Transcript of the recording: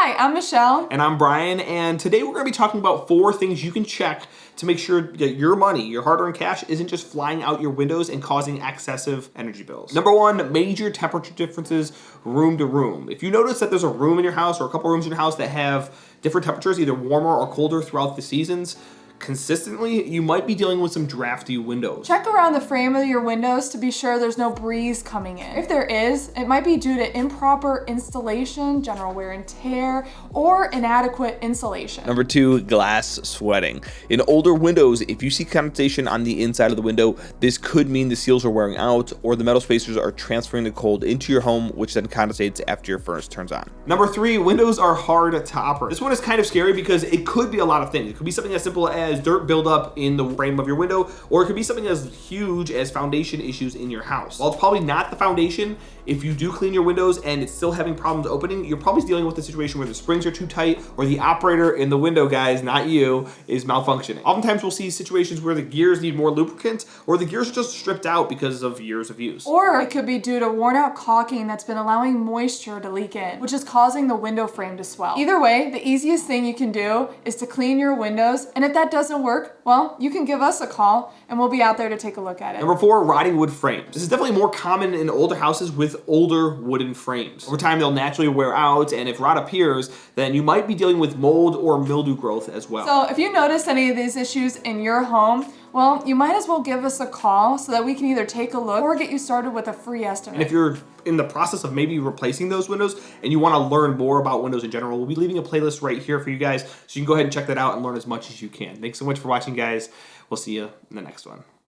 Hi, I'm Michelle. And I'm Brian, and today we're going to be talking about 4 things you can check to make sure that your money, your hard-earned cash, isn't just flying out your windows and causing excessive energy bills. Number 1, major temperature differences room to room. If you notice that there's a room in your house or a couple rooms in your house that have different temperatures, either warmer or colder throughout the seasons, consistently, you might be dealing with some drafty windows. Check around the frame of your windows to be sure there's no breeze coming in. If there is, it might be due to improper installation, general wear and tear, or inadequate insulation. Number 2, glass sweating. In older windows, if you see condensation on the inside of the window, this could mean the seals are wearing out or the metal spacers are transferring the cold into your home, which then condensates after your furnace turns on. Number 3, windows are hard to operate. This one is kind of scary because it could be a lot of things. It could be something as simple as dirt buildup in the frame of your window, or it could be something as huge as foundation issues in your house. While it's probably not the foundation, if you do clean your windows and it's still having problems opening, you're probably dealing with a situation where the springs are too tight or the operator in the window, guys, not you, is malfunctioning. Oftentimes we'll see situations where the gears need more lubricant or the gears are just stripped out because of years of use. Or it could be due to worn out caulking that's been allowing moisture to leak in, which is causing the window frame to swell. Either way, the easiest thing you can do is to clean your windows, and if that doesn't work, well, you can give us a call and we'll be out there to take a look at it. Number 4, rotting wood frames. This is definitely more common in older houses with older wooden frames. Over time, they'll naturally wear out, and if rot appears, then you might be dealing with mold or mildew growth as well. So if you notice any of these issues in your home, well, you might as well give us a call so that we can either take a look or get you started with a free estimate. And if you're in the process of maybe replacing those windows and you want to learn more about windows in general, we'll be leaving a playlist right here for you guys, so you can go ahead and check that out and learn as much as you can. Thanks so much for watching, guys. We'll see you in the next one.